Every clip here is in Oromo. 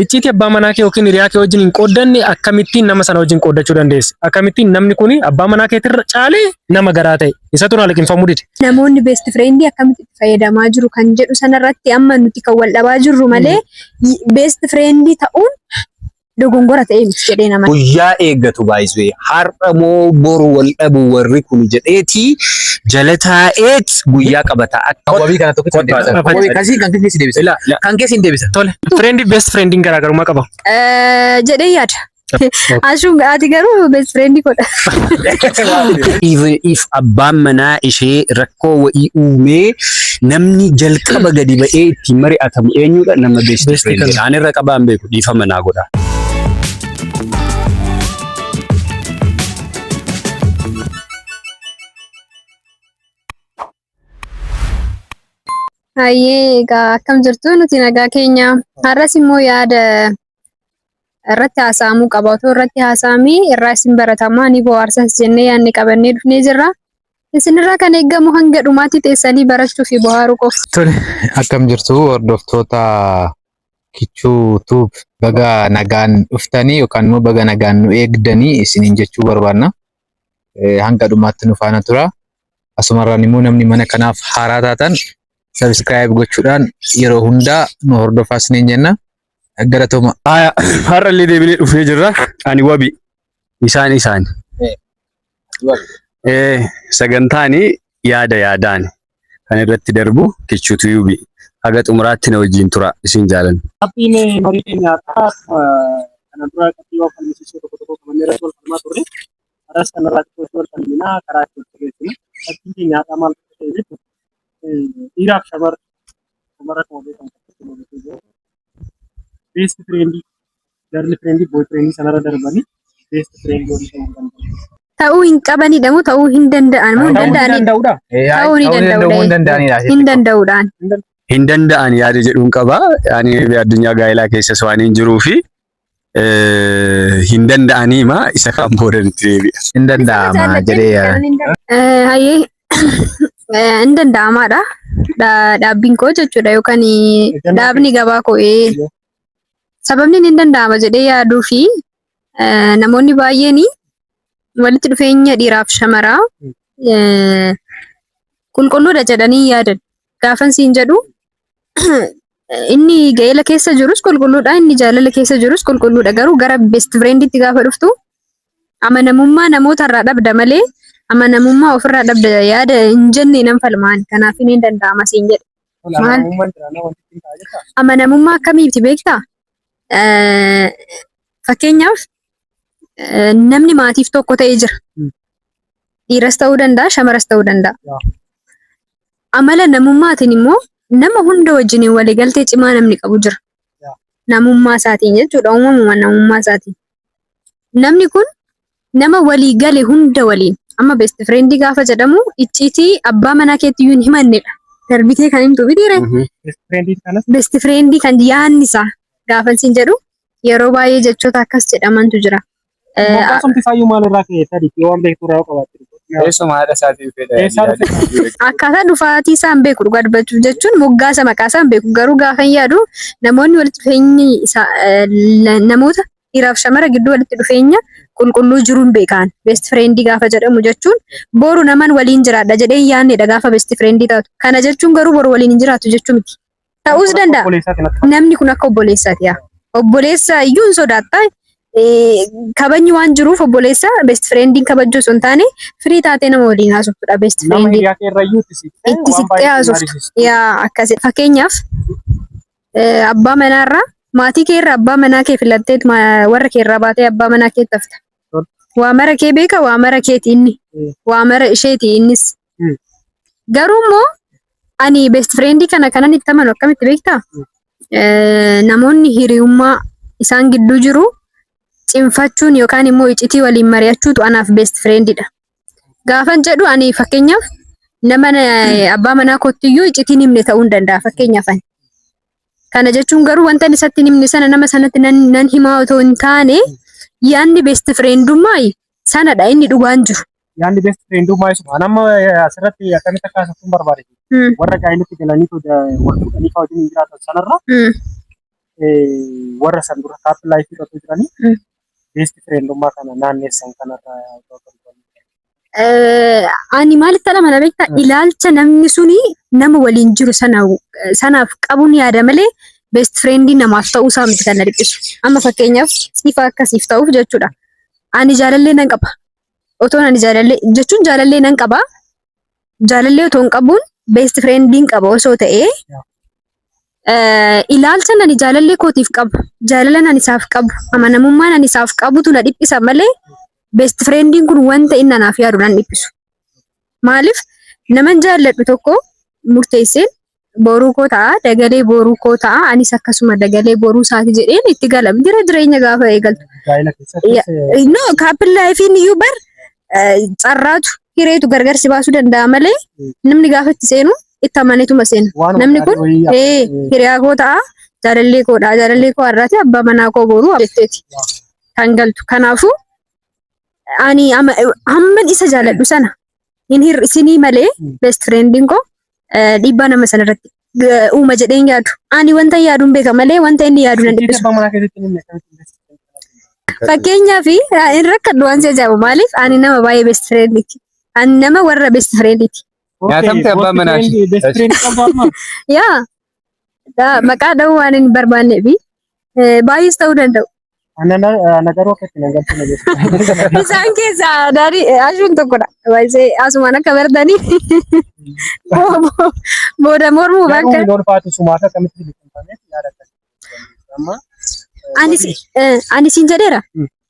Icciitii abbaa manaa kee yookiin hiriyaa kee wajjin hin qooddanne akkamittiin nama sana wajjin qooddachuu dandeessi? Akkamittiin namni kun abbaa manaa keetirra caalee nama garaa ta'e isatu na liqinfamuu dide. Namoonni best friend akkamitti fayyadamaa jiru kan jedhu sanarratti amma nuti kan wal dhabaa jirru malee best friend ta'uun dogongora ta'e miti jedhee nama. Guyyaa eeggatu baay'isee har'a moo boru wal dhabu warri kun jedheeti jala taa'eet guyyaa qabataa akka wabii kana tokko kan keessi deebisa. Kan keessi hin deebisa. Tole. Friend best friendiin garaagarummaa qaba. Jedhee yaada. Ashuun ati garuu best friend godha. Even if abbaan manaa ishee rakkoo wa'ii uumee namni jalqaba gadi ba'ee itti mari'atamu eenyudha? Nama best friend. Ani irra qabaan beeku dhiifa manaa godha. Hayyee egaa akkam jirtu nuti nagaa keenya har'as immoo yaada irratti haasa'amuu qaba otoo irratti haasa'amee irraa isin baratamaa ni bohaarsas jennee yaadne qabannee dhufnee jirra. Isinirraa kan eeggamu hanga dhumaatti teessanii barachuu fi bohaaruu qofa. Tole akkam jirtu hordoftoota Kichuu Tuub baga nagaan dhuftanii yookaan immoo baga nagaan nu eegdanii isiniin jechuu barbaanna. Hanga dhumaatti nu faana tura. Asumarraan immoo namni mana kanaaf haaraa taatan subscribe gochuudhaan yeroo hundaa nu hordofaa isiniin jenna. Galatoomaa. Har'a illee deebinee dhufnee jirra. Ani wabi isaan. Sagantaani yaadaan kan irratti darbu Kichuu Tuub haga xumuraatti na wajjin tura isin jaalanna. Abbiin marii keenyaadhaa kana dura qabiyyoo falmisiisuu tokko qabannee irratti wal falmaa turre. Aras kan irratti wal falminaa karaa itti hojjechuudha. Abbiin keenyaadhaa maal ta'e jechuudha. Dhiiraaf shamara kan beekamu jiru. Best friend, girl friend, boy friend sanarra darbanii best friend waliin ta'uu danda'u. Ta'uu hin qabanidha moo ta'uu hin danda'an moo hin danda'anidha? Ta'uu hin danda'uudhaan. Hin danda'an yaada jedhuun qaba. Ani addunyaa gaa'elaa keessas waan hin jiruu fi hin danda'anii ma isa kan booda itti deebi'a. Hin danda'ama jedhee yaada. Hayyee hin danda'amaadha. Dhaabbiin koo jechuudha yookaan dhaabni gabaa koo sababni hin danda'ama jedhee yaaduu fi namoonni baay'een walitti dhufeenya dhiiraaf shamaraa qulqulluudha jedhanii yaadan. Gaafan siin jedhu inni gaa'ela keessa jirus qulqulluudha, inni jaalala keessa jirus qulqulluudha. Garuu gara best frienditti gaafa dhuftu amanamummaa namoota irraa dhabda malee amanamummaa ofirraa dhabda yaada hin jenne nan falmaan. Kanaaf hin danda'ama siin jedhe. Amanamummaa akkamiiti beektaa? Fakkeenyaaf namni maatiif tokko ta'ee jira. Dhiiras ta'uu danda'a, shamaras ta'uu danda'a. Amala namummaatiin immoo nama hunda wajjin waliigaltee cimaa namni qabu jira. Namummaa isaatiin jechuudha, uumamuma namummaa isaatiin. Namni kun nama walii gale hunda waliin. Amma best friend gaafa jedhamu icciitii abbaa manaa keetti iyyuu hin himannedha. Darbitee kan himtu bitiire. Best friend kan yaadni isaa gaafa siin jedhu yeroo baay'ee jechoota akkas jedhamantu jira. Maqaasumti isaayyuu maalirraa ka'e sadii waan beektu irraa qabaatti. Eessuma haadha isaatiin fedha. Akkaataa dhufaatii isaan beeku dhugaa dubbachuuf jechuun moggaasa maqaa isaan beeku. Garuu gaafa yaadu namoonni walitti dhufeenyi namoota dhiiraaf shamara gidduu walitti dhufeenya qulqulluu jiruun beekan. Best friend gaafa jedhamu jechuun boru naman waliin jiraadha jedhee yaadnedha gaafa best friend taatu. Kana jechuun garuu boru waliin hin jiraatu jechuu miti. Ta'uus danda'a. Namni kun akka obboleessaati yaa. Obboleessa iyyuu hin sodaattaa. Kabajni waan jiruuf obboleessa best friendiin kabajuu osoo hin taane firii taatee nama waliin haasoftuudha best friendiin. Itti siqxee haasoftu. Yaa akkasi. Fakkeenyaaf abbaa manaarraa maatii kee irraa abbaa manaa kee filattee warra kee irraa baatee abbaa manaa kee tafta. Waa mara kee beeka waa mara keeti inni. Waa mara isheeti innis. Garuu immoo ani best friendii kana kanan itti amanu akkamitti beektaa? Namoonni hiriyummaa isaan gidduu jiru cimfachuun yookaan immoo iccitii waliin mari'achuutu anaaf best friendidha. Gaafan jedhu ani fakkeenyaaf nama abbaa manaa kottiyyuu iccitiin himne ta'uu hin danda'a fakkeenyaaf ani. Kana jechuun garuu wanta isatti himne sana nama sanatti nan himaa otoo hin taane yaadni best friendummaa sanadha inni dhugaan jiru. Yaadni best friendummaa isuma nama asirratti akkamitti akka haasoftuun barbaade. Warra gaa'elatti galanii wal fuudhanii wajjin jiraatan sanarra warra san dura kaap laayifii irratti jiranii best friendummaa kana naanneessan kanarra ani maalitti dhala mana beektaa ilaalcha namni suni nama waliin jiru sanaaf qabuun yaada malee best friendii namaaf ta'uu isaa miti kan na dhiphisu. Amma fakkeenyaaf sifa akkasiif ta'uuf jechuudha. Ani jaalallee nan qaba. Otoo ani jaalallee jechuun jaalallee nan qaba. Jaalallee otoo hin qabuun best friendiin qaba osoo ta'ee ilaalcha ani jaalallee kootiif qabu, jaalala ani isaaf qabu, amanamummaan ani isaaf qabutu na dhiphisa malee best friendiin kun wanta inni anaaf yaadu nan dhiphisu. Maaliif naman jaalladhu tokko murteesseen boruu koo ta'a, dagalee boruu koo ta'a, anis akkasuma dagalee boruu isaati jedheen itti galam jira jireenya gaafa eegaltu. No, couple life iyyuu bar carraatu hireetu gargar si baasuu danda'a malee namni gaafa itti seenu itti amaneetuma seena. Namni kun hiriyaa koo ta'a, jaalallee koodha, jaalallee koo har'aati abbaa manaa koo boruu jetteeti kan galtu. Kanaafuu ani hamman isa jaaladhu sana hin hir'isinii malee best friendiin koo dhiibbaa nama sanarratti uuma jedheen yaadu. Ani wanta yaaduun beeka malee wanta inni yaadu nan dhiphisu. Fakkeenyaaf hin rakkadhu waan si ajaa'ibu maaliif ani nama baay'ee best frienditi. Ani nama warra best frienditi. Nyaatamte abbaa manaa Yaa maqaa dha'uu waan hin barbaanneef baay'ees ta'uu danda'u. Nagaroo akkatti nagartee nageessa. Isaan keessaa daadhii ashuun tokkodha. Baay'ee asumaan akka bartanii booda mormuu bakka. Loon faatu sumaata akkamitti biqilfamee yaadatta. Ani siin jedheera.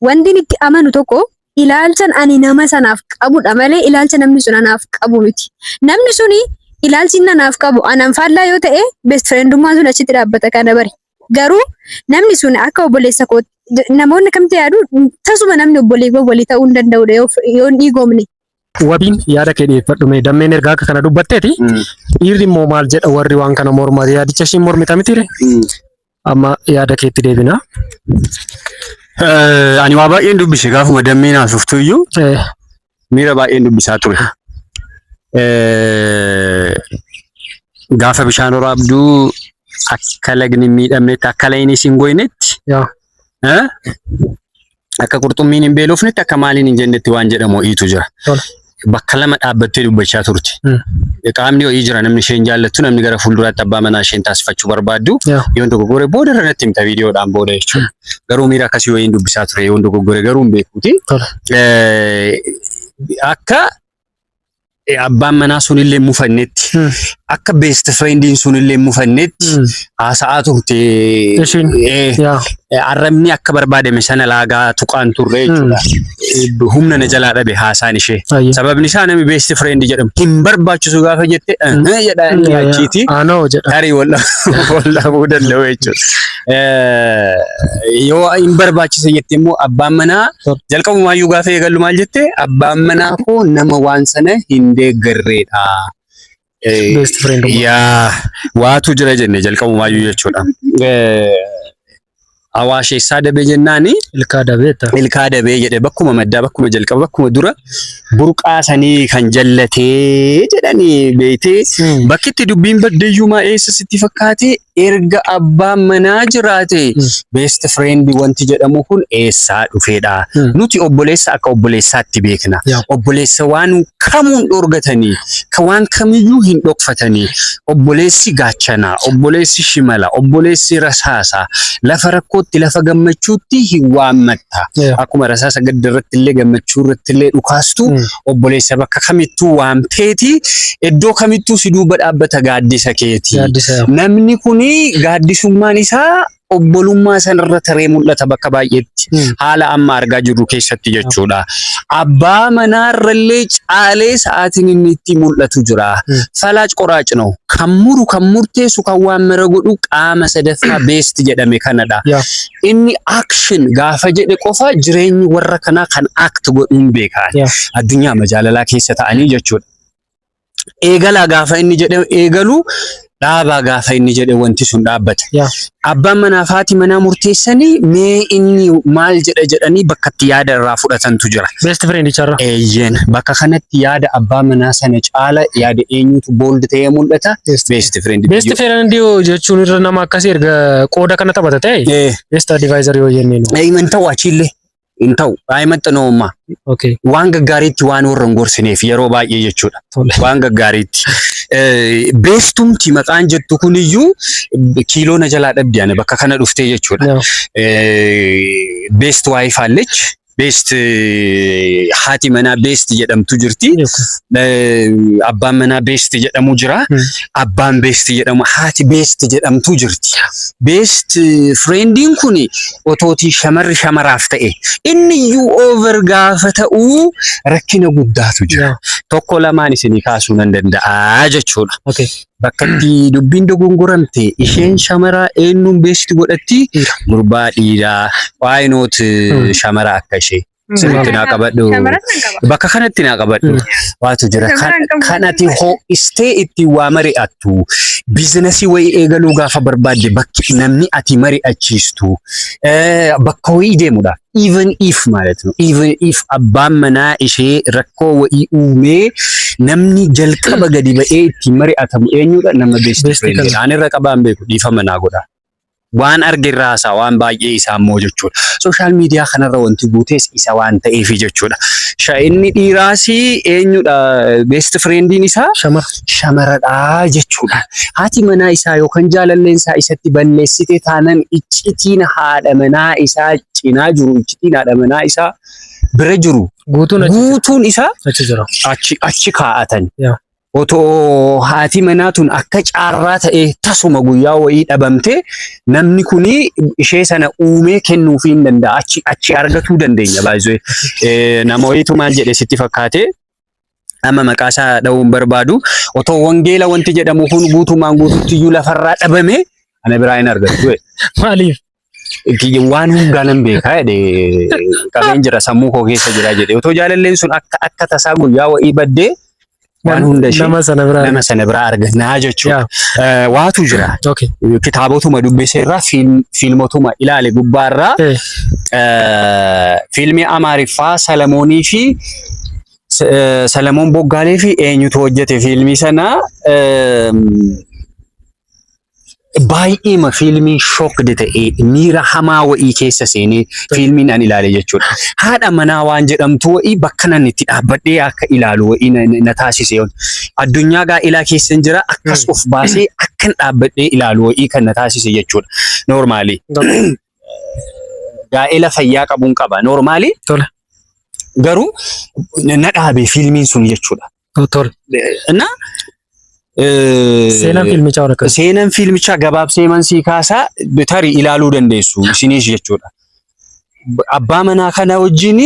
Wanti itti amanu tokko ilaalchan ani nama sanaaf qabudha malee ilaalcha namni sun anaaf qabu miti. Namni suni ilaalchi inni anaaf qabu anaan faallaa yoo ta'e best friendummaan sun achitti dhaabbata kana bari. Garuu namni sun akka obboleessa koo namoonni kamte yaadu tasuma namni obboleewwan walii ta'uu hin danda'udha yoo hin dhiigoomne. Wabiin yaada kee dhiyeeffadhume dammeen ergaa akka kana dubbatteeti. Dhiirri immoo maal jedha warri waan kana mormaa yaadicha isheen mormita mitiire. Amma yaada keetti deebina. Ani waa baay'een dubbise gaafuma dammeen haasoftu iyyuu miira baay'een dubbisaa ture. Gaafa bishaan waraabduu akka lagni miidhamnetti akka layinis hin goynetti akka qurxummiin hin beelofnetti akka maaliin hin jennetti waan jedhamu iitu jira. Bakka lama dhaabbattee dubbachaa turte. Qaamni ho'ii jira namni isheen jaallattu namni gara fuulduraatti abbaa manaa isheen taasifachuu barbaaddu yoon dogoggore booda irratti himta viidiyoodhaan booda jechuudha. Garuu miira akkasii ho'iin dubbisaa ture yoon dogoggore garuu hin beekuuti. Akka abbaan manaa sunillee mufannetti akka best friendiin sunillee mufannetti haasa'aa turte. Arrabni akka barbaadame sana laagaa tuqaan turre jechuudha. Humna na jalaa dhabe haasaan ishee. Sababni isaa namni best friend jedhamu hin barbaachisu gaafa jette jedha inni achiiti. Tarii waldhabuu danda'u jechuudha. Yoo hin barbaachise jette immoo abbaan manaa jalqabumaayyuu gaafa eegallu maal jette abbaan manaa koo nama waan sana hin deeggarreedha. Best friend. Yaa waatu jira jenne jalqabumaayyuu jechuudha. Awwaashee isaa dabee jennaani ilkaa dabeeta. Ilkaa dabee jedhe bakkuma maddaa bakkuma jalqaba bakkuma dura burqaasanii kan jallatee jedhanii beeytee bakkitti dubbiin baddeeyyumaa eessa sitti fakkaate erga abbaan manaa jiraate best friend wanti jedhamu kun eessaa dhufeedha. Nuti obboleessa akka obboleessaatti beekna. Obboleessa waan kamuun dhorgatanii ka waan kamiyyuu hin dhokfatanii obboleessi gaachana obboleessi shimala obboleessi rasaasa lafa rakkootti lafa gammachuutti hin waammatta. Akkuma rasaasa gaddarratti illee gammachuu irratti illee dhukaastu obboleessa bakka kamittuu waamteeti iddoo kamittuu si duuba dhaabbata gaaddisa keeti. Namni kuni gaaddisummaan isaa obbolummaa sanarra taree mul'ata bakka baay'eetti haala amma argaa jirru keessatti jechuudha. Abbaa manaarrallee caalee sa'aatiin inni itti mul'atu jira. Falaac qoraac no kan muru kan murteessu kan waan mara godhu qaama sadaffaa beest jedhame kanadha. Inni action gaafa jedhe qofa jireenyi warra kanaa kan act godhuun beekaa. Addunyaa majaalalaa keessa ta'anii jechuudha. Eegalaa gaafa inni jedhe eegalu dhaabaa gaafa inni jedhe wanti sun dhaabbata. Abbaan manaa fi haati manaa murteessanii mee inni maal jedhanii bakka itti yaada irraa fudhatantu jira. Best friend charra. Eeyyen bakka kanatti yaada abbaa manaa sana caala yaada eenyutu bold ta'ee mul'ata. Best friend. Best friend jechuun irra nama akkasii erga qooda kana taphata ta'e best advisor yoo jennee no. Eeyyen ta'u achillee hin ta'u maxxanoommaa. Okay. Waan gaggaariitti waan warra hin gorsineef yeroo baay'ee jechuudha. Waan gaggaariitti. Beestumti maqaan jettu kuniyyuu kiiloo na jalaa dhabdi ani bakka kana dhuftee jechuudha. Beest wife alleech. Beest haati manaa beest jedhamtu jirti. Abbaan manaa beest jedhamu jira. Abbaan beest jedhamu haati beest jedhamtu jirti. Beest friendiin kuni otootii shamarri shamaraaf ta'e inniyyuu over gaafa ta'uu rakkina guddaatu jira. Tokko lamaan isinii kaasuu nan danda'a jechuudha. Bakka itti dubbiin dogongoramte isheen shamaraa eenyuun beesti godhatti gurbaa dhiiraa why not shamara akka ishee sirriitti naa qabadhu bakka kanatti naa qabadhu waatu jira kanatti ho'istee itti waa mari'attu biizinasii wayii eegaluu gaafa barbaadde bakki namni ati mari'achiistu bakka wayii deemudha. Even if ማለት ነው even if abbaan manaa ishee rakkoo wayii uumee namni jalqaba gadi ba'ee itti mari'atamu eenyudha nama best friend. Ani irra qabaan beeku dhiifama naa godha. Waan arge irraa isaa waan baay'ee isaa immoo jechuudha. Social media kanarra wanti guutees isa waan ta'eef jechuudha. Inni dhiiraasi eenyudha best friendiin isaa shamaradha jechuudha. Haati manaa isaa yookaan jaalalleen isaa isatti balleessite taanan iccitiin haadha manaa isaa cinaa jiru iccitiin haadha manaa isaa bira jiru guutuun isaa achi kaa'atan. Otoo haati manaa tun akka caarraa ta'e tasuma guyyaa wayii dhabamte namni kuni ishee sana uumee kennuufii hin danda'a. Achi argatuu dandeenya baay'ee. Nama wayiitu maal jedhe sitti fakkaate amma maqaa isaa dha'uun barbaadu otoo wangeela wanti jedhamu kun guutumaan guututti iyyuu lafarraa dhabame ana biraa hin argattu. Maaliif? Waan hundaanan beekaa jedhe qabeen jira sammuu koo keessa jira jedhe otoo jaalalleen sun akka tasaa guyyaa wayii baddee waan hunda ishee nama sana biraa argannaa jechuudha. Waatu jira. Kitaabotuma dubbisee irraa fiilmotuma ilaale gubbaarraa fiilmii Amaariffaa Salamoonii fi Salamoon Boggaalee fi eenyutu hojjete fiilmii sana baay'eema fiilmii shookdi ta'e miira hamaa wa'ii keessa seenee fiilmiin an ilaale jechuudha. Haadha manaa waan jedhamtu wa'ii bakka nan itti dhaabbadhee akka ilaalu wa'ii na taasise. Addunyaa gaa'ilaa keessa jira akkas of baasee akkan dhaabbadhee ilaalu wa'ii kan na taasise jechuudha. Noormaali. Gaa'ila fayyaa qabuun qaba. Noormaali. Garuu na dhaabee fiilmiin sun jechuudha. Seenaan fiilmichaa gabaabsee mansii kaasaa tarii ilaaluu dandeessu isinis jechuudha. Abbaa manaa kana wajjin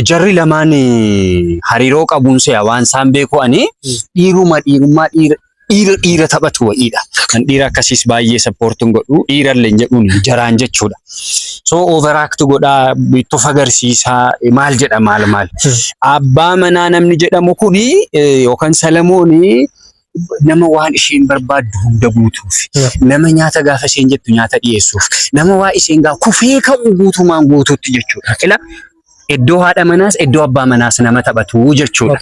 jarri lamaan hariiroo qabuun se'a waan isaan beeku ani dhiirummaa dhiira taphatu wayiidha. Kan dhiira akkasiis baay'ee sappoortiin godhu dhiirallee jedhuun jaraan jechuudha. So overact godhaa bitoof agarsiisaa maal jedha maal. Abbaa manaa namni jedhamu kuni yookaan Salamoonii nama waan isheen barbaaddu hunda guutuuf nama nyaata gaafa isheen jettu nyaata dhiyeessuuf nama waa isheen gaafa kufee ka'u guutumaan guutuutti jechuudha. Ila iddoo haadha manaas iddoo abbaa manaas nama taphatu jechuudha.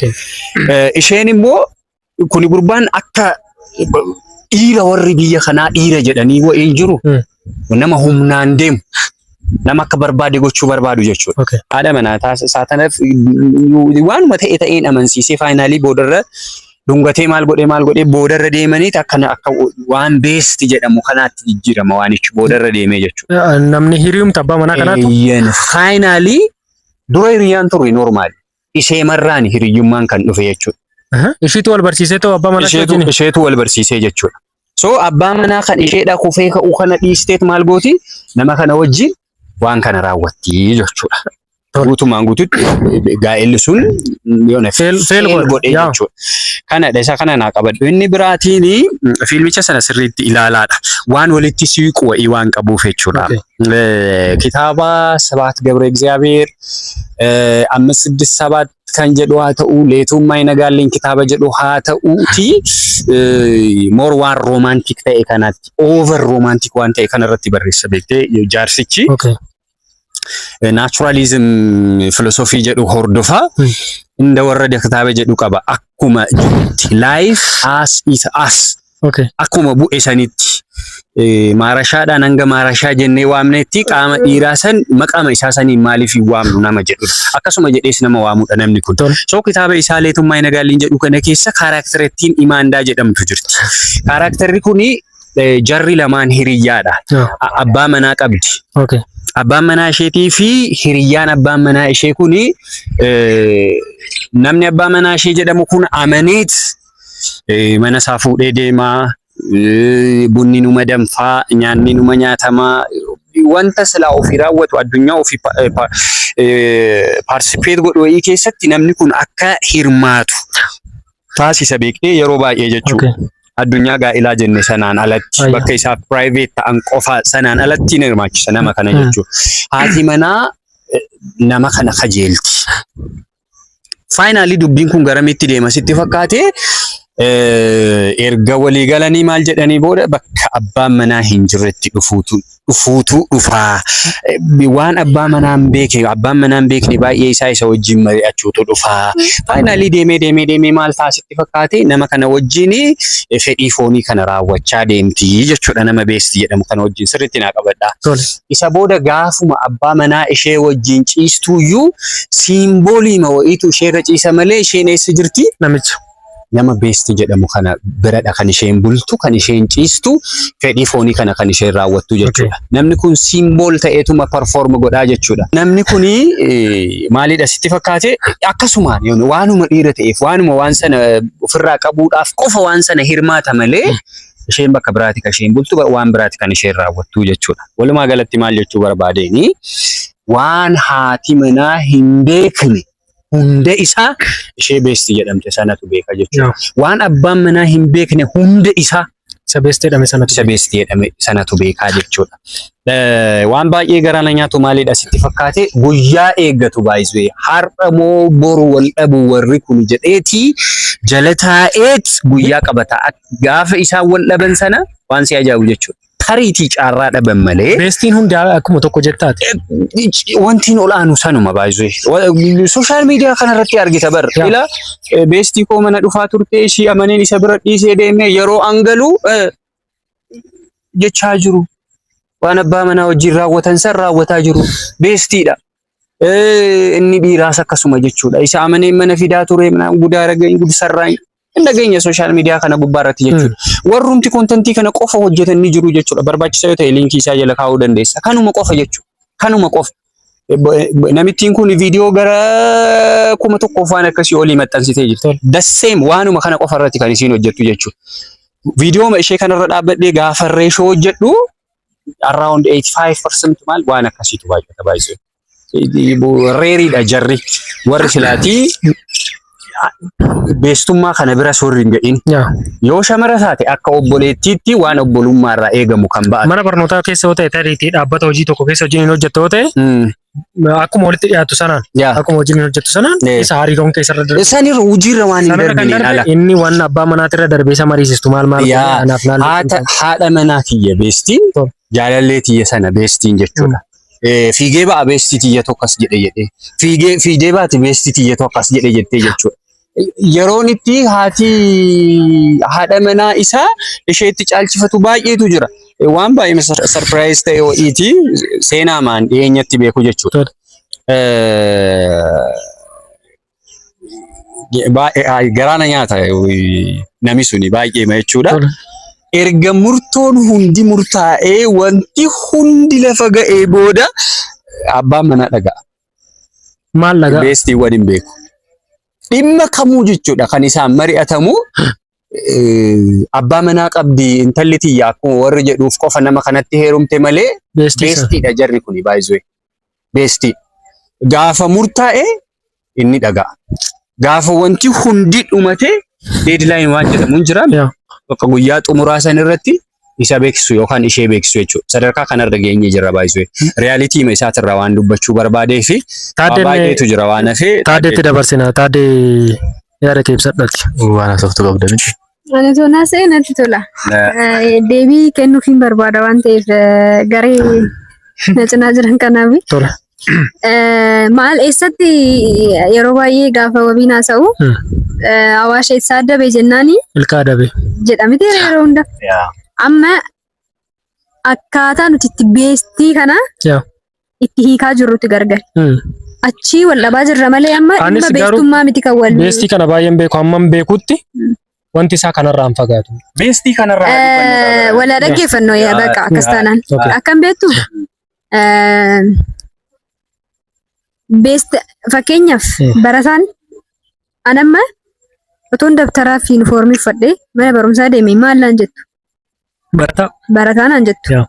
Isheen immoo kuni gurbaan akka dhiira warri biyya kanaa dhiira jedhanii wa'iin jiru nama humnaan deemu nama akka barbaade gochuu barbaadu jechuudha. Haadha manaa taasisatanaaf waanuma ta'een amansiisee faayinaalii boodarra dungatee maal godhee boodarra deemanii akka waan beesti jedhamu kanaatti jijjiirama waanichi boodarra deemee jechuudha. Namni hiriyumta abbaa manaa kanaatu? Faayinaalii dura hiriyaan turre normaali. Ishee marraan hiriyummaan kan dhufe jechuudha. Isheetu wal barsiisee ta'u abbaa manaa wajjin? Isheetu wal barsiisee jechuudha. So abbaa manaa kan isheedha kufee ka'uu kana dhiisteet maal gooti nama kana wajjin waan kana raawwatti jechuudha. Guutumaan guututti gaa'elli sun yoona feel godhee jechuudha. Kanadha isa kana naa qabadhu. Inni biraatiin fiilmicha sana sirriitti ilaalaadha. Waan walitti siiqu wa'ii waan qabuuf jechuudha. Kitaaba ሰባት ገብረ እግዚአብሔር 567 kan jedhu haa ta'u leetummaa nagaalleen kitaaba jedhu haa ta'uuti more waan romantic ta'e kanatti over romantic waan ta'e kanarratti barreessa beektee jaarsichi. Naturalism philosophy jedhu hordofaa inda warra kitaaba jedhu qaba akkuma jirutti life as it as akkuma bu'e sanitti maarashaadhaan hanga maarashaa jennee waamnetti qaama dhiiraa san maqama isaa saniin maaliif hin waamnu nama jedhudha. Akkasuma jedhees nama waamudha namni kun. So kitaaba isaa leetummaa nagaalleen jedhu kana keessa kaaraakterittiin imaandaa jedhamtu jirti. Kaaraakterri kuni jarri lamaan hiriyyaadha. Abbaa manaa qabdi. Abbaan manaa isheetii fi hiriyyaan abbaan manaa ishee kuni namni abbaa manaa ishee jedhamu kun amaneet mana isaa fuudhee deemaa. Bunni numa danfaa, nyaanni numa nyaatamaa, wanta silaa ofii raawwatu addunyaa ofii participate godhu wayii keessatti namni kun akka hirmaatu taasisa beektee yeroo baay'ee jechuudha. Addunyaa gaa'ilaa jenne sanaan alatti bakka isaaf private ta'an qofa sanaan alatti ni hirmaachisa nama kana jechuudha. Haati manaa nama kana kajeelti. Finally dubbiin kun garamitti deema sitti fakkaate erga walii galanii maal jedhanii booda bakka abbaan manaa hin jirretti dhufuutu dhufaa. Waan abbaan manaa hin beekne baay'ee isa wajjin mari'achuutu dhufaa. Finally deemee maal taasitti fakkaate nama kana wajjin fedhii foonii kana raawwachaa deemti jechuudha. Nama beestii jedhamu kana wajjin sirriitti naa qabadha. Isa booda gaafuma abbaa manaa ishee wajjin ciistuuyyuu siimboolii wayiitu isheerra ciisa malee isheen eessa jirti? Nama beestii jedhamu kana biradha kan isheen bultu, kan isheen ciistu, fedhii foonii kana kan isheen raawwattu jechuudha. Namni kun simbool ta'eetuma perform godhaa jechuudha. Namni kuni maalidha sitti fakkaate? Akkasumaan waanuma dhiira ta'eef waanuma waan sana ofirraa qabuudhaaf qofa waan sana hirmaata malee isheen bakka biraati kan isheen bultu, waan biraati kan isheen raawwattu jechuudha. Walumaa galatti maal jechuu barbaadeeni? Waan haati manaa hin beekne hunda isaa ishee beestii jedhamte sanatu beeka jechuudha. Waan abbaan manaa hin beekne hunda isaa isa beestii jedhame sanatu beekaa jechuudha. Waan baay'ee garaan nyaatu maalidha sitti fakkaate? Guyyaa eeggatu baay'isee har'a moo boru wal dhabu warri kun jedheeti jala taa'eet guyyaa qabata. Gaafa isaan wal dhaban sana waan si ajaa'ibu jechuudha. Tariitii caarraa dhaban malee. Beestiin hundaa akkuma tokko jettaati. Wantiin olaanu sanuma baay'isee. Sooshaal miidiyaa kanarratti argita bar. Ila beestii koo mana dhufaa turte ishii amaneen isa bira dhiisee deemee yeroo angalu jechaa jiru. Waan abbaa manaa wajjin raawwatan san raawwataa jiru. Beestiidha. Inni dhiiraas akkasuma jechuudha. Isa amaneen mana fidaa ture gudaara gudsarraan nageenya sooshaal miidiyaa kana gubbaarratti jechuudha. Warrumti kontentii kana qofa hojjetanii jiru jechuudha. Barbaachisaa yoo ta'e liinkii isaa jala kaa'uu dandeessa. Kanuma qofa jechuudha. Kanuma qofa. Namittiin kun viidiyoo gara 1,000 waan akkasii olii maxxansitee jirti. The same waanuma kana qofa irratti kan isiin hojjettu jechuudha. Viidiyoo ishee kanarra dhaabbadhee gaafa reeshoo hojjedhu around 85% maal waan akkasiitu baay'ata. Reeriidha jarri warri silaatii beestummaa kana bira suurri hin ga'in. Yoo shamara taate akka obboleettiitti waan obbolummaa irraa eegamu kan ba'atu. Mana barnootaa keessa yoo ta'e tariitii dhaabbata hojii tokko keessa hojiin hin hojjettu yoo ta'e akkuma walitti dhiyaatu sanaan akkuma hojiin hin hojjettu sanaan isa hariiroon keessa irra darbe. Isaan irra hojiirra waan hin darbiniin ala. Inni waan abbaa manaatirra darbee isa mariisistu maal haadha manaa kiyya beestiin jaalallee tiyya sana beestiin jechuudha. Fiigee ba'a beestii tiyya tokkas jedhee fiigee baati beestii tiyya tokkas jettee jechuudha. Yeroon itti haadha manaa isaa isheetti caalchifatu baay'eetu jira. Waan baay'ee surprise ta'e wayiiti seenaa maan dhiyeenyatti beeku jechuudha. Garaana nyaata nami suni baay'ee jechuudha. Erga murtoon hundi murtaa'ee wanti hundi lafa ga'ee booda abbaan manaa dhaga'a. Maal dhaga'a? Beestii waliin beeku. Dhimma kamuu jechuudha kan isaan mari'atamu abbaa manaa qabdi intalli tiyya akkuma warri jedhuuf qofa nama kanatti heerumte malee beestiidha jarri kuni baay'isee. Beestii. Gaafa murtaa'e inni dhaga'a. Gaafa wanti hundi dhumate deadline waan jedhamu hin jiraame. Bakka guyyaa xumuraa san irratti isa beeksisu yookaan ishee beeksisu jechuudha. Sadarkaa kanarra geenye jirra baay'isuu. Reyaalitii ma isaatirraa waan dubbachuu barbaadee fi baay'eetu jira waan hafee. Taadeetti dabarsina. Taadee yaada keebsadhaati. Waan asoftu qabda miti. Ani tola seenatti tola. Deebii kennuufiin barbaada waan ta'eef garee na cinaa jiran kanaaf. Tola. Maal eessatti yeroo baay'ee gaafa wabiin haasa'u Awaash eessaa dabe jennaani Ilkaa dabe jedhamite yeroo hunda. Amma akkaataa nuti itti beestii kana itti hiikaa jirrutti gargar. Achii wal dhabaa jirra malee amma dhimma beestummaa miti kan wal. Beestii kana baay'een beeku hammam beekutti wanti isaa kanarraa hin fagaatu. Beestii kanarraa wala dhaggeeffannoo bakka akkas taanaan akkam beektu beest fakkeenyaaf barataan anamma otoon dabtaraa fi yuunifoormii uffadhee mana barumsaa deeme maal naan jettu. Barataa naan jettu.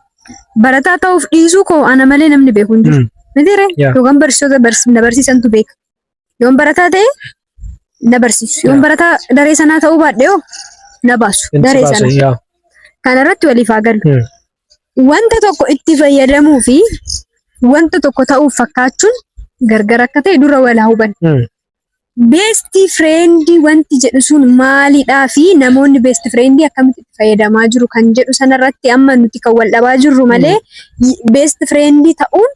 Barataa ta'uuf dhiisuu koo ana malee namni beeku hin jiru. Mitiire yookaan barsiisota na barsiisantu beeka. Yoon barataa ta'e na barsiisu. Yoon barataa daree sanaa ta'uu baadhee hoo na baasu daree sana. Kanarratti waliif haa gallu. Wanta tokko itti fayyadamuu fi wanta tokko ta'uuf fakkaachuun gargar akka ta'e dura wal hubanna. Beestii fireendii wanti jedhu sun maalidhaa fi namoonni beestii fireendii akkamitti fayyadamaa jiru kan jedhu sanarratti amma nuti kan wal dhabaa jirru malee beestii fireendii ta'uun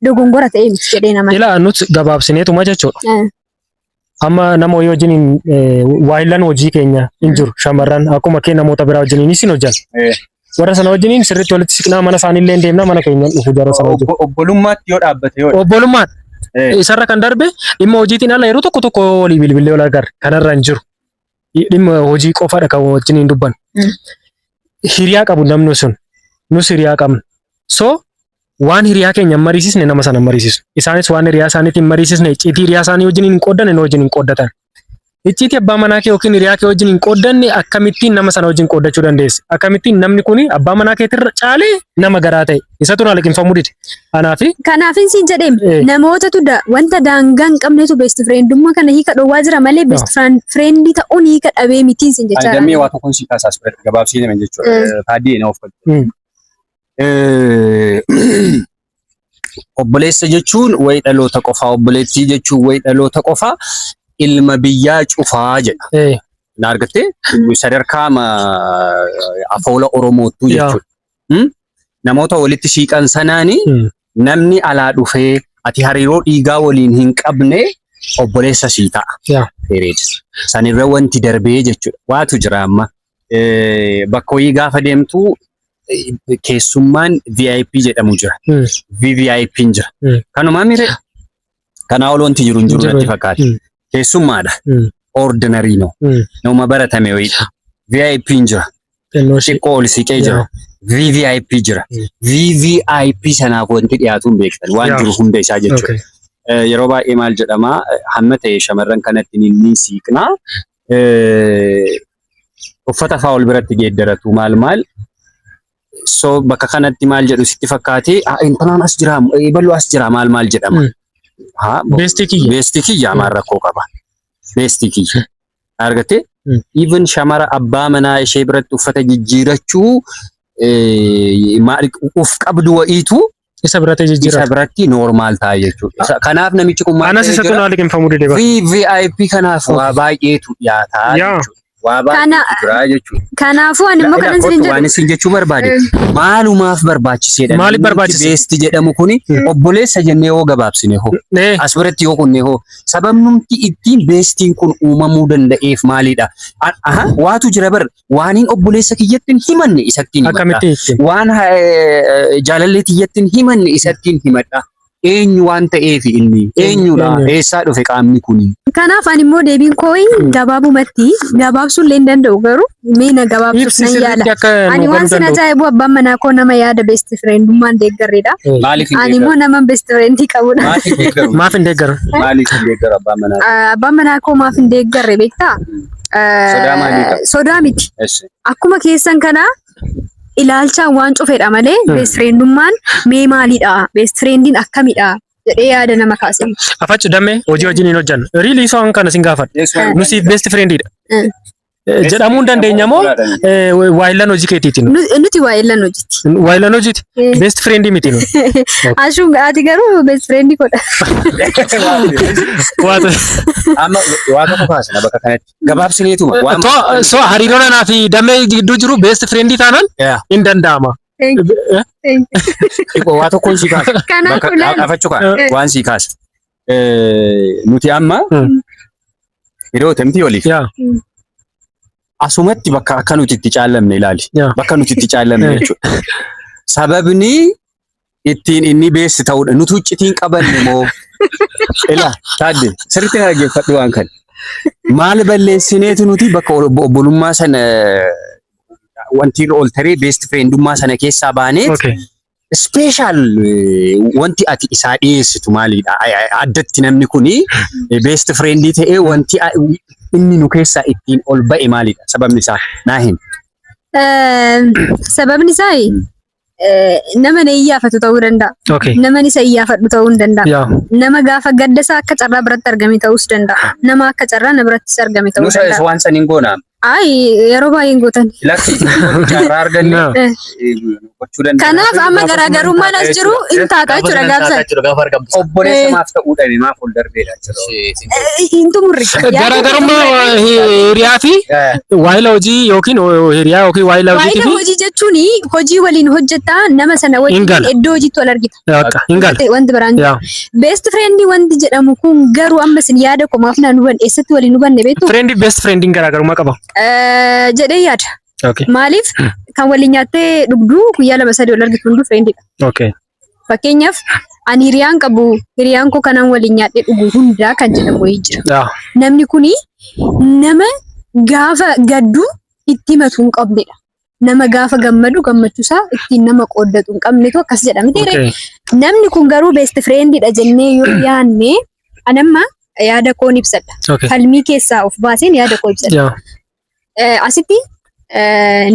dogongora ta'e miti jedhee nama. Ilaa nuti gabaabsineetuma jechuudha. Amma nama wajjin waayillan hojii keenya hin jiru shamarran akkuma kee namoota biraa wajjin isin hojjan. Warra sana wajjin sirriitti walitti siqnaa mana isaaniillee deemnaa mana keenya dhufu jara sana wajjin. Obbolummaatti yoo dhaabbate yoo. Obbolummaatti. Isarra kan darbe dhimma hojiitiin ala yeroo tokko walii bilbilee wal agarra kanarra hin jiru. Dhimma hojii qofaadha kan wajjin hin dubban. Hiriyaa qabu namni sun nus hiriyaa qabna. So waan hiriyaa keenya mariisisne nama sana mariisisu. Isaanis waan hiriyaa isaaniitiin mariisisne icciitii hiriyaa isaanii wajjin hin qooddanne nu wajjin hin qooddatan. Icciitii abbaa manaa kee yookiin hiriyaa kee wajjin hin qooddanne akkamittiin nama sana wajjin qooddachuu dandeessi? Akkamittiin namni kuni abbaa manaa keetirra caalee nama garaa ta'e isatu na liqinfamuu dide. Kanaafin siin jedheem namootatu wanta daangaa hin qabnetu beest fireendummaa kana hiika dhowwaa jira malee beest fireendii ta'uun hiika dhabee mitiin siin jechaa. Damee waa tokkoon si kaasaas fudhate gabaabsii nama jechuudha. Taaddee na of obboleessa jechuun wayi dhaloota qofaa obboleettii jechuun wayi dhaloota qofaa ilma biyyaa cufaa jedha. Na argattee sadarkaa afoola Oromoottuu jechuudha. Namoota walitti siiqan sanaani namni alaa dhufee ati hariiroo dhiigaa waliin hin qabne obboleessa sii ta'a. Sanirra wanti darbee jechuudha. Waatu jira amma bakka wayii gaafa deemtu keessummaan VIP jedhamu jira. VVIP jira. Kanumaa mire kanaa ol wanti jiru hin jiru natti fakkaata. Keessummaadha. Ordinary no. Nama baratame wayiidha. VIP jira. Xiqqoo ol siqee jira. VVIP jira. VVIP sanaaf wanti dhiyaatuun beektan waan jiru hunda isaa jechuudha. Yeroo baay'ee maal jedhama hamma ta'e shamarran kanatti ni siiqnaa. Uffata fa'aa ol biratti geeddaratu maal so bakka kanatti maal jedhu sitti fakkaatee intalaan as jira baluu as jira maal jedhama. Beestii kiyya maan rakkoo qaba. Beestii kiyya. Argattee even shamara abbaa manaa ishee biratti uffata jijjiirachuu uf qabdu wa'iitu isa biratti normaal ta'a jechuudha. Kanaaf namichi kun maal anas isa tunaa liqinfamuu dide bara. VVIP kanaaf waa baay'eetu dhiyaataa jechuudha. Waa baay'eetu jira jechuudha. Kanaafuu ani immoo kanan isin jedhu. Waan isin jechuu barbaade maalumaaf barbaachiseedha. Maaliif barbaachise? Beestii jedhamu kuni obboleessa jennee hoo gabaabsine hoo as biratti yoo kunne hoo sababnumti ittiin beestiin kun uumamuu danda'eef maalidha? Waatu jira bar waaniin obboleessa kiyyattiin himanne isattiin himadha. Waan jaalallee kiyyattiin himanne isattiin himadha. Eenyu waan ta'eef inni eenyudha eessaa dhufe qaamni kuni. Kanaaf ani immoo deebiin kooyi gabaabumatti gabaabsuu illee hin danda'u garuu meena gabaabsuuf nan yaala. Ani waan sin ajaa'ibu abbaan manaa koo nama yaada beest fireendummaan deeggarreedha. Ani immoo nama beest fireendii qabudha. Maaf hin deeggaru? Maaliif hin deeggaru abbaan manaa? Abbaan manaa koo maaf hin deeggarre beektaa? Sodaa miti. Akkuma keessan kanaa ilaalchaan waan cufedha malee beest fireendummaan mee maalidha? Beest fireendiin akkamidha? Jedhee yaada nama kaase. Afachu damee hojii wajjin hin hojjannu. Riilii isoo kana sin gaafadha. Nusiif beest fireendidha. jedhamuu hin dandeenya moo waayilaan hojii keetiiti nu? Nuti waayilaan hojiiti. Waayilaan hojiiti? Best friend miti nu? Ashuun ati garuu best friend godha. Amma waa tokko kaasna bakka kanatti. Gabaabsineetuma. So hariiroo nanaa fi damee gidduu jiru best friend taanaan hin danda'ama. Waa tokko si kaasa. Kanaaf afachuu kaasa. Waan si kaasa. Nuti amma hiriyoota miti waliif. Asumatti bakka akka nuti itti caallamne ilaali. Bakka nuti itti caallamne jechuudha. Sababni ittiin inni beessi ta'uudha. Nuti huccitiin qabanne moo ilaa taadde sirriitti dhaggeeffadhu waan kana. Maal balleessineetu nuti bakka obbolummaa sana wanti ol taree best friendummaa sana keessaa baanee special wanti ati isaa dhiyeessitu maalidha? Addatti namni kuni best friendii ta'ee wanti inni nu keessaa ittiin ol ba'e maalidha? Sababni isaa naa himi. Sababni isaa nama na iyyaafatu ta'uu danda'a. Nama isa iyyaafadhu ta'uu hin danda'a. Nama gaafa gaddasaa akka carraa biratti argame ta'uus danda'a. Nama akka carraa na birattis argame ta'uu danda'a. Nusa waan saniin goonaa. Yeroo baay'een gootan. Lakki carraa arganne gochuu danda'a. Kanaaf amma garaagarummaan as jiru hin taata jechuudha gaafsan. Obboleessa maaf ta'uudhaan maaf ol darbeedha jechuudha. Hin tumurre. Garaagarummaa hiriyaa fi waayila hojii yookiin hiriyaa yookiin waayila hojiitii fi. Waayila hojii jechuun hojii waliin hojjetaa nama sana waliin iddoo hojiitti wal argita. Wanti biraan jiru. Best friend wanti jedhamu kun garuu amma isin yaada komaaf naan hubanne eessatti waliin hubanne beektu. Friend best friendiin garaagarummaa qaba. Jedhee yaada. Maaliif kan waliin nyaattee dhugduu guyyaa 2-3 wal argitu hunduu friendidha. Fakkeenyaaf ani hiriyaan qabu hiriyaan koo kanan waliin nyaadhee dhugu hundaa kan jedhamu wayii jira. Namni kuni nama gaafa gaddu itti himatu hin qabnedha. Nama gaafa gammadu gammachuusaa ittiin nama qooddatu hin qabnetu akkas jedhamte. Namni kun garuu best friendidha jennee yoo yaanne anamma yaada koon ibsadha. Falmii keessaa of baaseen yaada koo ibsadha. Asitti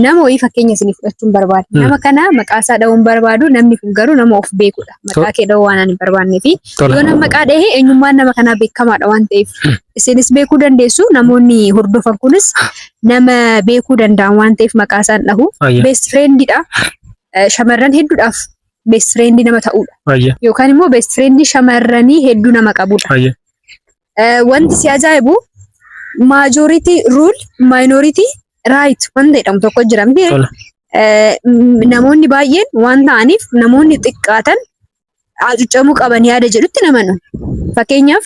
nama wayii fakkeenya isinii fudhachuun barbaada. Nama kana maqaa isaa dha'uun barbaadu namni kun garuu nama of beekudha. Maqaa kee dha'uu waan ani hin barbaannee fi yoo nama maqaa dhahee eenyummaan nama kanaa beekamaadha waan ta'eef isinis beekuu dandeessu namoonni hordofan kunis nama beekuu danda'an waan ta'eef maqaa isaan dhahu. Best friendidha. Shamarran hedduudhaaf best friendii nama ta'uudha. Yookaan immoo best friendii shamarranii hedduu nama qabudha. Wanti si ajaa'ibu majority rule minority right wanta jedhamu tokko jira miti. Namoonni baay'een waan ta'aniif namoonni xiqqaatan hacuucamuu qaban yaada jedhutti namanu. Fakkeenyaaf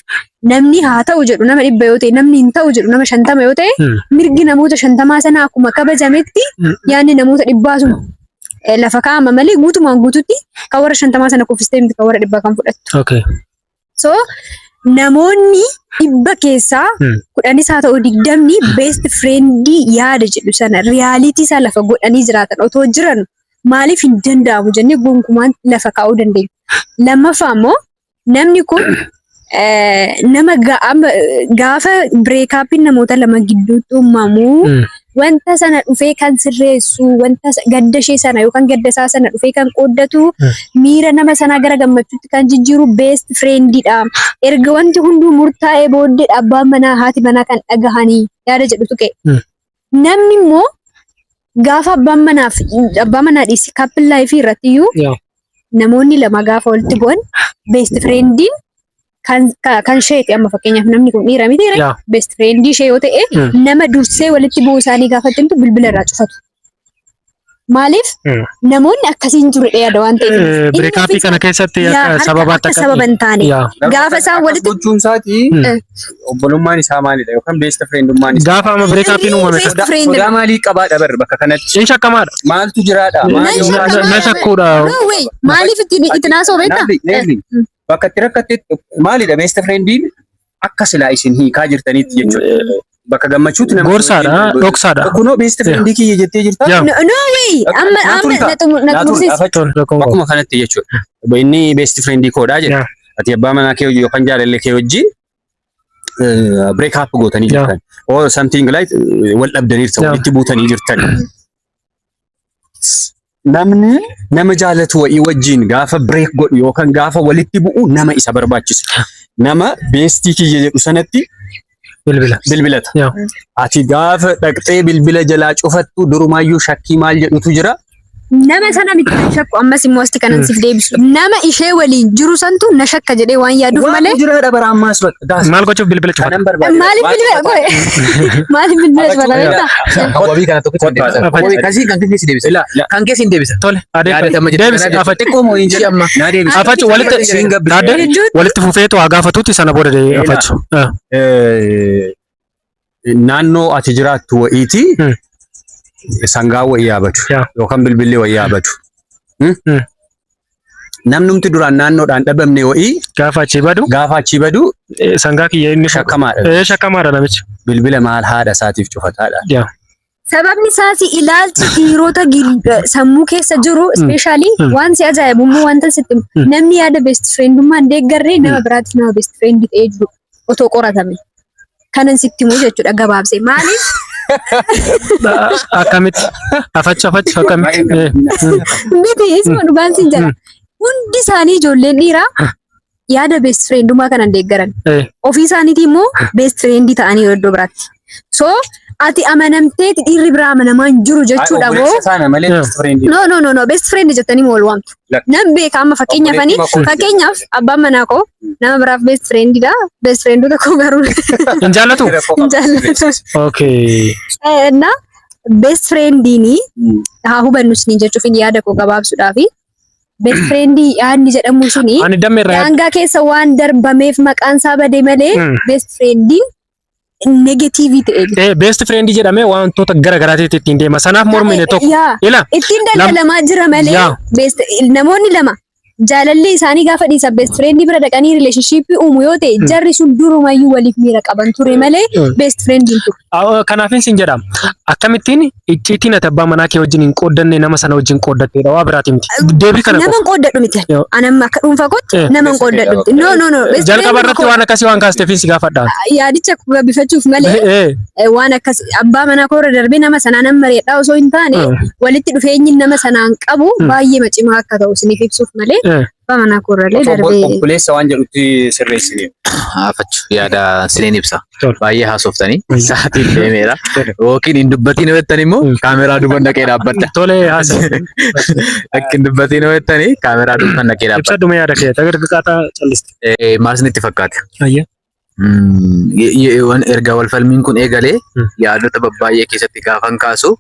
namni haa ta'u jedhu nama 100 yoo ta'e namni hin ta'u jedhu nama 50 yoo ta'e mirgi namoota 50 sana akkuma kabajametti yaadni namoota 100 sun lafa kaa'ama malee guutumaan guututti kan warra 50 sana kuffistee miti kan warra 100 kan fudhattu. So namoonni 100 keessaa 10 haa ta'u 20 best friendii yaada jedhu sana realitii isaa lafa godhanii jiraatan otoo jiran maaliif hin danda'amu jennee gonkumaan lafa kaa'uu dandeenya. Lammaffaa immoo namni kun nama gaafa breekaapiin namoota lama gidduutti uumamu wanta sana dhufee kan sirreessu wanta gadda ishee sana yookaan gadda isaa sana dhufee kan qooddatu miira nama sanaa gara gammachuutti kan jijjiiru best friendidha. Erga wanti hunduu murtaa'ee booddee abbaan manaa haati manaa kan dhagahanii yaada jedhutu ka'e. Namni immoo gaafa abbaan manaa dhiisi couple life irratti iyyuu namoonni lama gaafa walitti bu'an best friendiin kan isheeti amma fakkeenyaaf namni kun dhiira miti best friendii ishee yoo ta'e nama dursee walitti bu'uu isaanii gaafattantu bilbila irraa cufatu. Maaliif namoonni akkasiin jiru yaada waan ta'eef. Breekaappii kana keessatti akka sababa hin taane gaafa isaan walitti gochuun isaati obbolummaan isaa maalidha yookaan best friendummaan isaa. Gaafa amma breekaappiin uumame sodaa maalii qabaa dhabar bakka kanatti. Inni shakkamaadha. Maaltu jiraadha? Na shakkuudha. Maaliif itti naasoo beektaa? Bakka itti rakkatte maalidha best friendiin akka silaa isin hiikaa jirtanitti jechuudha. Bakka gammachuutti nama gorsaadha dhoksaadha. Kunoo best friendii kiyya jettee jirta. No way amma na tursiis. Bakkuma kanatti jechuudha. Inni best friendii koodha jedha. Ati abbaa manaa kee yookaan jaalallee kee wajjin break up gootanii jirtan. Or something like wal dhabdaniirta walitti buutanii jirtan. Namni nama jaalatu wa'ii wajjin gaafa break godhu yookaan gaafa walitti bu'u nama isa barbaachisu. Nama bestii kiyya jedhu sanatti Bilbilata. Yaa. Ati gaafa dhaqxee bilbila jalaa cufattu durumaayyuu shakkii maal jedhutu jira. Nama sana miti kan shakku ammas immoo asti kanan siif deebisu. Nama ishee waliin jiru santu na shakka jedhee waan yaaduuf malee. Waan jira bara ammaas bakka. Maal gochuuf bilbila cufata? Kanan barbaade. Maaliif bilbila qoe? Maaliif bilbila cufata beektaa? Wabii kana tokko deebisa. Wabii kasii kan keessi deebisa. Kan keessi deebisa. Tole deebisi afatti afachu walitti fufeetu haa gaafatuutti sana booda afachu. Naannoo ati jiraattu wa'iiti. Sangaa wayii yaabatu yookaan bilbillee wayii yaabatu. Namnumti duraan naannoodhaan dhabamne wayii gaafa achii badu sangaa kiyya inni shakkamaadha. Shakkamaadha namichi. Bilbila maal haadha isaatiif cufataadha. Sababni isaas ilaalchi dhiirota sammuu keessa jiru especially waan si ajaa'ibummoo wanta sitti namni yaada best friendummaan deeggarree nama biraatiif nama best friend ta'ee jiru otoo qoratame. Kanan sitti himuu jechuudha gabaabsee. Maaliif? Akkamitti afachu akkamitti miti isuma dhugaan siin jira hundi isaanii ijoolleen dhiiraa yaada best friendumaa kanan deeggaran ofii isaaniiti immoo best friend ta'anii iddoo biraatti so ati amanamteeti dhiirri biraa amanamaa hin jiru jechuudha moo no best friend jettanii moo wal waamtu nam beeka amma fakkeenyaaf abbaan manaa koo nama biraaf best friendidha best friend tokko garuu hin jaallatu okay na best friendini haa hubannu siniin jechuuf yaada koo gabaabsuudhaafi best friendii yaadni jedhamu suni daangaa keessa waan darbameef maqaan isaa bade malee best friendiin negativii ta'e. Best friend jedhamee wantoota gara garaatiitti ittiin deema. Sanaaf mormine tokko. Ittiin daldalamaa jira malee namoonni lama jaalallee isaanii gaafa dhiisa best friend bira dhaqanii relationship uumu yoo ta'e jarri sun durumayyuu waliif miira qaban ture malee best friend hin ture. Kanaafin sin jedhama. Akkamittiin icciitiin ati abbaa manaa kee wajjin hin qooddanne nama sana wajjin qooddatteedha waa biraati miti. Deebii kana nama hin qooddadhu miti. Anam akka dhuunfaa kootti nama hin qooddadhu miti. No. Jalqaba irratti waan akkasii waan kaasteefin si gaafadha. Yaadicha gabbifachuuf malee waan akkasii abbaa manaa koo irra darbee nama sanaa nama mari'adhaa osoo hin taane walitti dhufeenyi nama sanaan qabu baay'ee macimaa akka ta'u isiniif ibsuuf malee abbaa manaa koo irra darbee. Obboleessa waan jedhutti sirreessine. Afachu yaada siniin ibsa. Baay'ee haasoftanii sa'aatiin deemeera. Yookiin hin dubbatiin hojjetan immoo kaameraa duuban dhaqee dhaabbata. Tole haasa. Akka hin dubbatiin hojjetanii kaameraa duuban dhaqee dhaabbata. Ibsa dhuma yaada kee tagargaataa calliste. Maal isinitti fakkaate? Ayya. Erga wal falmiin kun eegalee yaadota babbaay'ee keessatti gaafan kaasu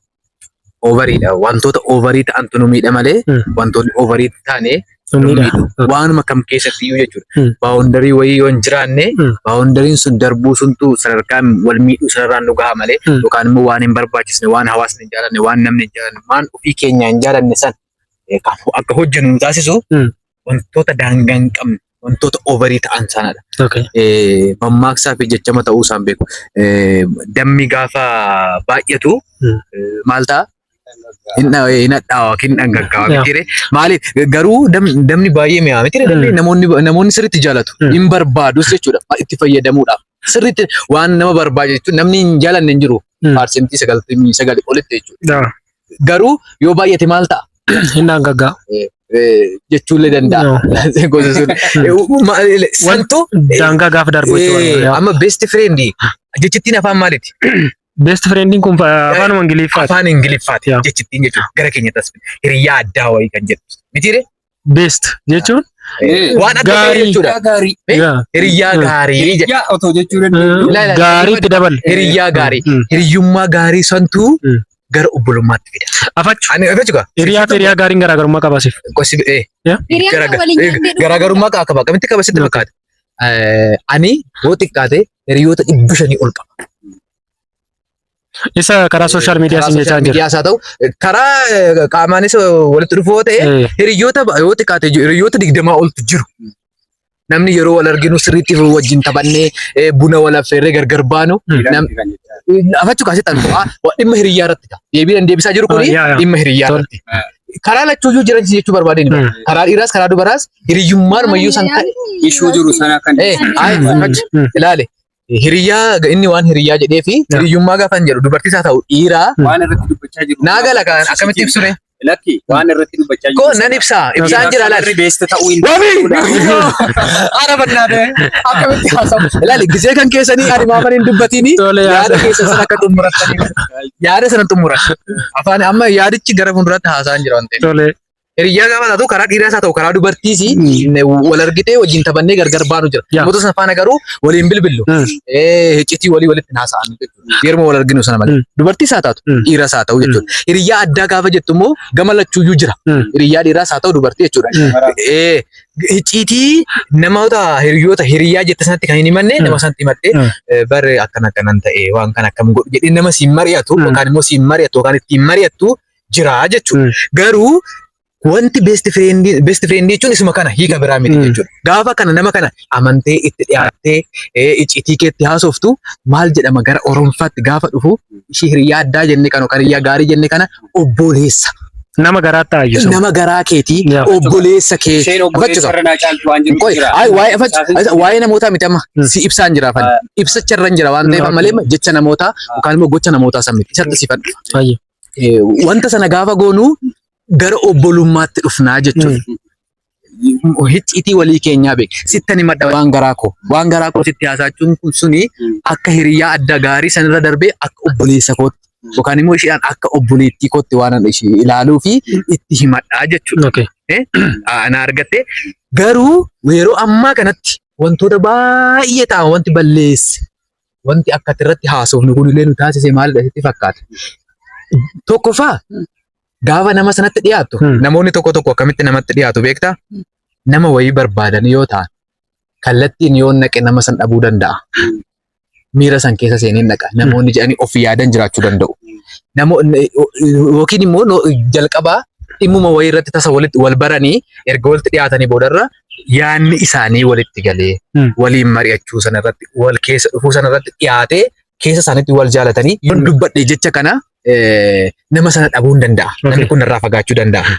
overiidha. Wantoota overii ta'antu nu miidha malee wantoonni overii taane waanuma kam keessatti iyyuu jechuudha. Baawundarii wayii yoo hin jiraanne baawundariin sun darbuu suntu sadarkaan wal miidhuu sanarraan nu gaha malee yookaan immoo waan hin barbaachisne waan hawaasni hin jaalanne waan namni hin jaalanne waan ofii keenya hin jaalanne san akka hojjennu nu taasisu wantoota daangaa hin qabne wantoota overii ta'an sanadha. Mammaaksaa fi jechama ta'uu isaan beeku. Dammi gaafa baay'atu maal ta'a? Hinadhaawa kin dhangaggawa miti maaliif garuu damni baay'ee mi'aa miti namoonni sirriitti jaalatu hin barbaadus jechuudha itti fayyadamuudhaaf sirriitti waan nama barbaadu jechuun namni hin jaalanne hin jiru parsentii 99 olitti jechuudha garuu yoo baay'ate maal ta'a hin dhangaggaa jechuullee danda'a gosa sun santu daangaa gaafa darbu amma best friend jechittiin afaan maaliiti? Best friendin kun afaan Ingiliffaati. Afaan Ingiliffaati jechittiin jechuudha. Gara keenyattas hiriyaa addaa wayii kan jedhu. Mitiire? Best jechuun waan adda ta'e jechuudha. Hiriyaa gaarii Hiriyaa otoo jechuudha. gaariitti dabal. Hiriyaa gaarii. Hiriyummaa gaarii santuu gara obbolummaatti fida. Afachu. Ani afachu gaa. Hiriyaa gaariin garaagarummaa qabasiif. Garaagarummaa qaba. Akkamitti qaba sitti fakkaata? Ani yoo xiqqaate hiriyoota 500 ol qaba. Isa karaa sooshaal miidiyaa siin jechaa jira. Haa ta'u karaa qaamaanis walitti dhufoo ta'e hiriyoota yoo xiqqaate hiriyoota 20 oltu jiru. Namni yeroo wal arginu sirriitti wajjin taphannee buna wal affeerree gargar baanu. Afachuu kaasee tantu dhimma hiriyaa irratti ta'a. Deebiin deebisaa jiru kuni dhimma hiriyaa irratti. Karaa lachuuyyuu jiran jechuu barbaadeen karaa dhiiraas karaa dubaraas hiriyyummaan mayyuu san ta'e. Ishuu jiru sana kan. Ilaale. Hiriyaa inni waan hiriyaa jedhee fi hiriyyummaa gaafa hin jedhu dubartiis haa ta'u dhiiraa waan irratti dubbachaa jiru. Naagala kan akkamitti ibsure? Lakki waan irratti dubbachaa Ko nan ibsaan jira laal. Beesta ta'uu hin Ara bannaade akkamitti haasawu. Ilaali gisee kan keessanii ani maafan hin dubbatini yaada keessa sana akka xumuratanii yaada sana xumuran. Afaan amma yaadichi gara fuulduraatti haasaan jira waan ta'eef. Tole. Hiriyaa gaafa taatu karaa dhiiraas haa ta'u karaa dubartiis wal argitee wajjin taphannee gargar baanu jira. Moota sana faana garuu waliin bilbillu. Iccitii walitti haasa'an jechuudha. Yeruma wal arginu sana malee. Dubartiis haa taatu dhiiraas haa ta'u jechuudha. Hiriyaa addaa gaafa jettu immoo gama lachuuyyuu jira. Hiriyaa dhiiraas haa ta'u dubartii jechuudha. Iccitii namoota hiriyaa jette sanatti kan hin himanne nama sanatti himattee bare akkanan ta'e waan kan akkam godhu jedhee nama siin mari'atu yookaan immoo siin mari'atu yookaan ittiin mari'attu jira jechuudha. Garuu wanti best friend jechuun isuma kana hiika biraa miti jechuudha. Gaafa kana nama kana amantee itti dhiyaattee iccitii keetti haasoftu maal jedhama gara Oromfaatti gaafa dhufu ishee hiriyaa addaa jenne kana yookaan hiriyaa gaarii jenne kana obboleessa. Nama garaa taa'ayyisu. Nama garaa keetii obboleessa kee. Waa'ee namootaa miti amma si ibsaan jira afaan. Ibsacharra jira waan ta'eef malee jecha namootaa yookaan immoo gocha namootaa san miti. Isatti si fadhu. Wanta sana gaafa goonuu gara obbolummaatti dhufnaa jechuudha. Iccitii walii keenyaa beek. Sittani madda waan garaa koo sitti haasachuun kun suni akka hiriyaa adda gaarii sanirra darbee akka obboleessa kootti yookaan immoo isheedhaan akka obboleettii kootti waan ishee ilaaluu fi itti himadhaa jechuudha. Ana argatte garuu yeroo ammaa kanatti wantoota baay'ee ta'an wanti balleesse wanti akkatti irratti haasofnu kun illee nu taasise maalidha sitti fakkaata. Tokkoffaa gaafa nama sanatti dhiyaatu namoonni tokko akkamitti namatti dhiyaatu beektaa? Nama wayii barbaadan yoo ta'an kallattiin yoo naqe nama san dhabuu danda'a. Miira san keessa seenee naqa. Namoonni jedhanii of yaadan jiraachuu danda'u. Yookiin immoo jalqabaa dhimmuma wayii irratti tasa wal baranii erga walitti dhiyaatanii boodarra yaanni isaanii walitti galee waliin mari'achuu sanarratti wal keessa dhufuu sanarratti dhiyaatee keessa isaaniitti wal jaalatanii yoon dubbadhe jecha kana nama sana dhabuu hin danda'a. Namni kun irraa fagaachuu danda'a.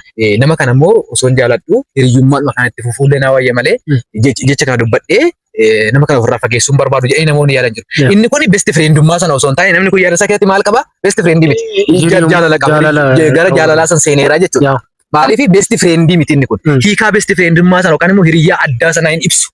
Nama kana immoo osoo hin jaaladhu hiriyyummaan kanatti fufuullee naa wayya malee jecha kana dubbadhee nama kana ofirraa fageessuun barbaadu jedhanii namoonni yaadan jiru. Inni kun best friendummaa sana osoo hin taane namni kun yaada isaa keessatti maal qaba? Best friend miti. Jaalala qaba. Gara jaalalaa san seeneera jechuudha. Maaliif best friend miti inni kun? Hiikaa best friendummaa sana yookaan immoo hiriyyaa addaa sana hin ibsu.